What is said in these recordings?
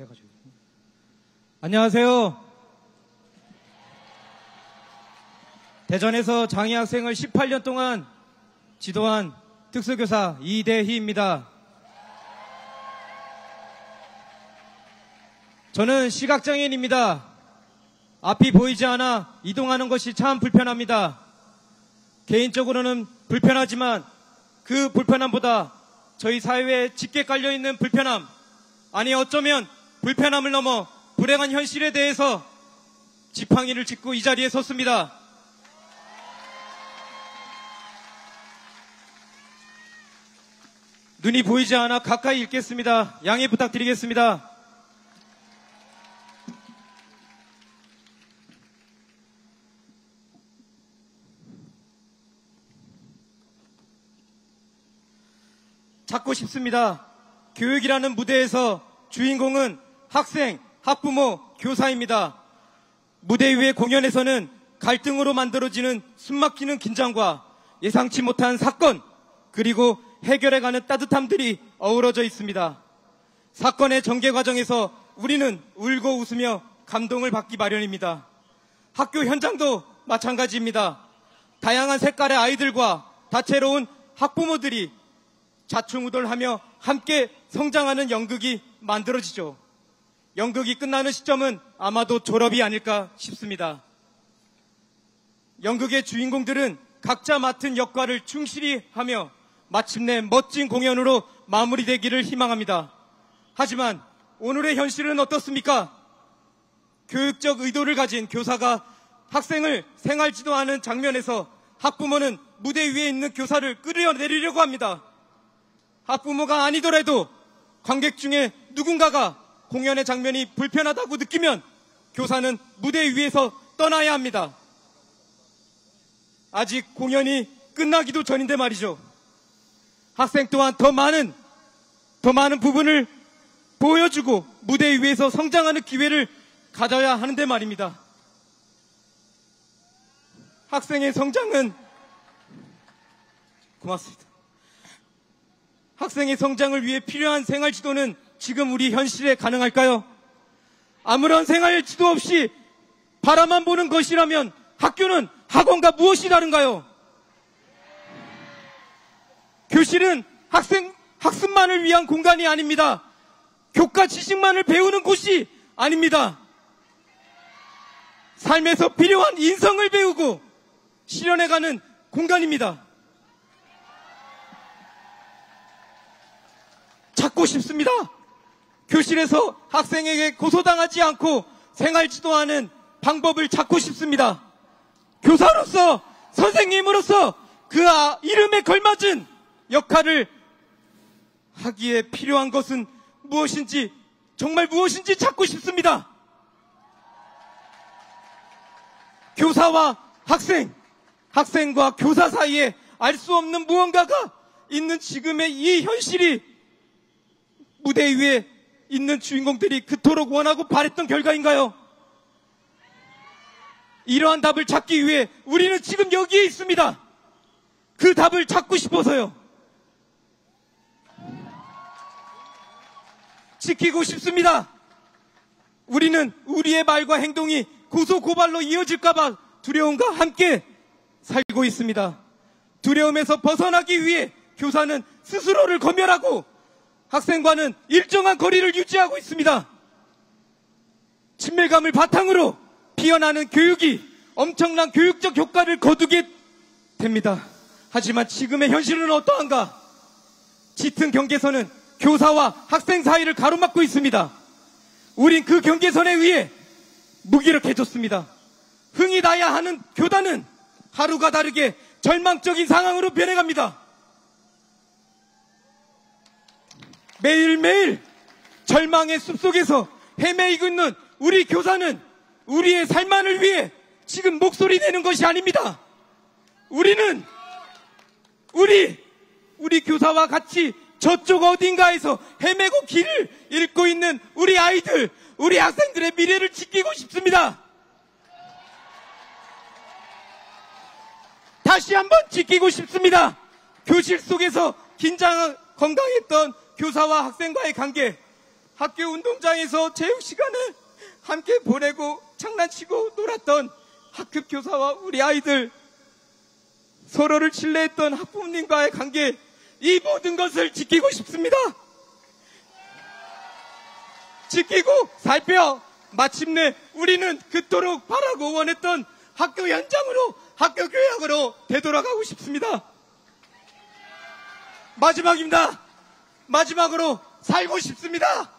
해가지고. 안녕하세요. 대전에서 장애 학생을 18년 동안 지도한 특수교사 이대희입니다. 저는 시각장애인입니다. 앞이 보이지 않아 이동하는 것이 참 불편합니다. 개인적으로는 불편하지만 그 불편함보다 저희 사회에 짙게 깔려있는 불편함, 아니 어쩌면 불편함을 넘어 불행한 현실에 대해서 지팡이를 짚고 이 자리에 섰습니다. 눈이 보이지 않아 가까이 읽겠습니다. 양해 부탁드리겠습니다. 찾고 싶습니다. 교육이라는 무대에서 주인공은 학생, 학부모, 교사입니다. 무대 위의 공연에서는 갈등으로 만들어지는 숨막히는 긴장과 예상치 못한 사건, 그리고 해결해가는 따뜻함들이 어우러져 있습니다. 사건의 전개 과정에서 우리는 울고 웃으며 감동을 받기 마련입니다. 학교 현장도 마찬가지입니다. 다양한 색깔의 아이들과 다채로운 학부모들이 좌충우돌하며 함께 성장하는 연극이 만들어지죠. 연극이 끝나는 시점은 아마도 졸업이 아닐까 싶습니다. 연극의 주인공들은 각자 맡은 역할을 충실히 하며 마침내 멋진 공연으로 마무리되기를 희망합니다. 하지만 오늘의 현실은 어떻습니까? 교육적 의도를 가진 교사가 학생을 생활 지도하는 장면에서 학부모는 무대 위에 있는 교사를 끌어내리려고 합니다. 학부모가 아니더라도 관객 중에 누군가가 공연의 장면이 불편하다고 느끼면 교사는 무대 위에서 떠나야 합니다. 아직 공연이 끝나기도 전인데 말이죠. 학생 또한 더 많은 부분을 보여주고 무대 위에서 성장하는 기회를 가져야 하는데 말입니다. 학생의 성장은 고맙습니다. 학생의 성장을 위해 필요한 생활 지도는 지금 우리 현실에 가능할까요? 아무런 생활 지도 없이 바라만 보는 것이라면 학교는 학원과 무엇이 다른가요? 교실은 학습만을 위한 공간이 아닙니다. 교과 지식만을 배우는 곳이 아닙니다. 삶에서 필요한 인성을 배우고 실현해가는 공간입니다. 찾고 싶습니다. 교실에서 학생에게 고소당하지 않고 생활 지도하는 방법을 찾고 싶습니다. 교사로서, 선생님으로서 그 이름에 걸맞은 역할을 하기에 필요한 것은 무엇인지, 정말 무엇인지 찾고 싶습니다. 교사와 학생, 학생과 교사 사이에 알 수 없는 무언가가 있는 지금의 이 현실이 무대 위에 있는 주인공들이 그토록 원하고 바랬던 결과인가요? 이러한 답을 찾기 위해 우리는 지금 여기에 있습니다. 그 답을 찾고 싶어서요. 지키고 싶습니다. 우리는 우리의 말과 행동이 고소고발로 이어질까봐 두려움과 함께 살고 있습니다. 두려움에서 벗어나기 위해 교사는 스스로를 검열하고 학생과는 일정한 거리를 유지하고 있습니다. 친밀감을 바탕으로 피어나는 교육이 엄청난 교육적 효과를 거두게 됩니다. 하지만 지금의 현실은 어떠한가? 짙은 경계선은 교사와 학생 사이를 가로막고 있습니다. 우린 그 경계선에 의해 무기력해졌습니다. 흥이 나야 하는 교단은 하루가 다르게 절망적인 상황으로 변해갑니다. 매일매일 절망의 숲속에서 헤매이고 있는 우리 교사는 우리의 삶만을 위해 지금 목소리 내는 것이 아닙니다. 우리는 우리 교사와 같이 저쪽 어딘가에서 헤매고 길을 잃고 있는 우리 아이들, 우리 학생들의 미래를 지키고 싶습니다. 다시 한번 지키고 싶습니다. 교실 속에서 긴장 건강했던 교사와 학생과의 관계, 학교 운동장에서 체육 시간을 함께 보내고 장난치고 놀았던 학급 교사와 우리 아이들, 서로를 신뢰했던 학부모님과의 관계, 이 모든 것을 지키고 싶습니다. 지키고 살펴 마침내 우리는 그토록 바라고 원했던 학교 현장으로, 학교 교역으로 되돌아가고 싶습니다. 마지막입니다. 마지막으로 살고 싶습니다.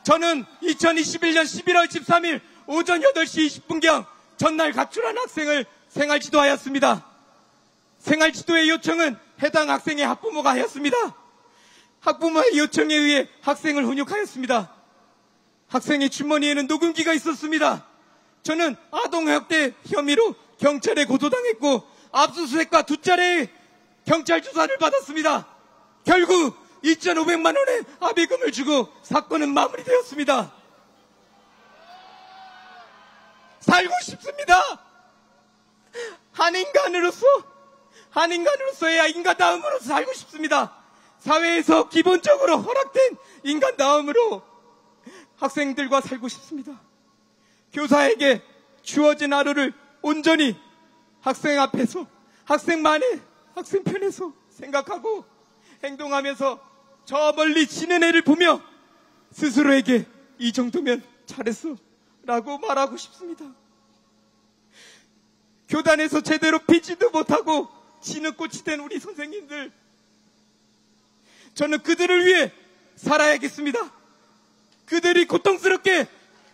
저는 2021년 11월 13일 오전 8시 20분경 전날 가출한 학생을 생활지도하였습니다. 생활지도의 요청은 해당 학생의 학부모가 하였습니다. 학부모의 요청에 의해 학생을 훈육하였습니다. 학생의 주머니에는 녹음기가 있었습니다. 저는 아동학대 혐의로 경찰에 고소당했고 압수수색과 2차례의 경찰 조사를 받았습니다. 결국 2,500만 원의 합의금을 주고 사건은 마무리되었습니다. 살고 싶습니다. 한인간으로서야 인간다움으로 살고 싶습니다. 사회에서 기본적으로 허락된 인간다움으로 학생들과 살고 싶습니다. 교사에게 주어진 하루를 온전히 학생 앞에서, 학생만의, 학생 편에서 생각하고 행동하면서 저 멀리 지는 애를 보며 스스로에게 이 정도면 잘했어 라고 말하고 싶습니다. 교단에서 제대로 피지도 못하고 지는 꽃이 된 우리 선생님들, 저는 그들을 위해 살아야겠습니다. 그들이 고통스럽게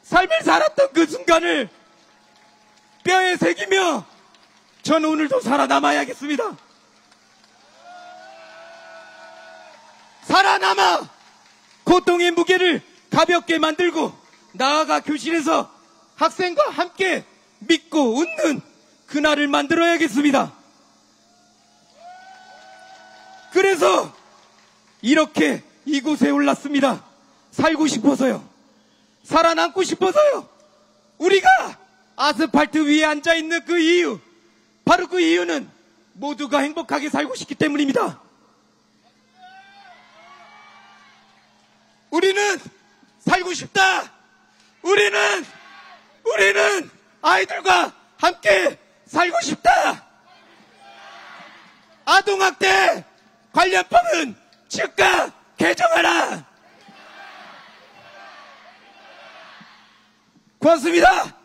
삶을 살았던 그 순간을 뼈에 새기며 저는 오늘도 살아남아야겠습니다. 살아남아 고통의 무게를 가볍게 만들고 나아가 교실에서 학생과 함께 믿고 웃는 그날을 만들어야겠습니다. 그래서 이렇게 이곳에 올랐습니다. 살고 싶어서요. 살아남고 싶어서요. 우리가 아스팔트 위에 앉아있는 그 이유, 바로 그 이유는 모두가 행복하게 살고 싶기 때문입니다. 우리는 살고 싶다. 우리는 아이들과 함께 살고 싶다. 아동학대 관련법은 즉각 개정하라. 고맙습니다.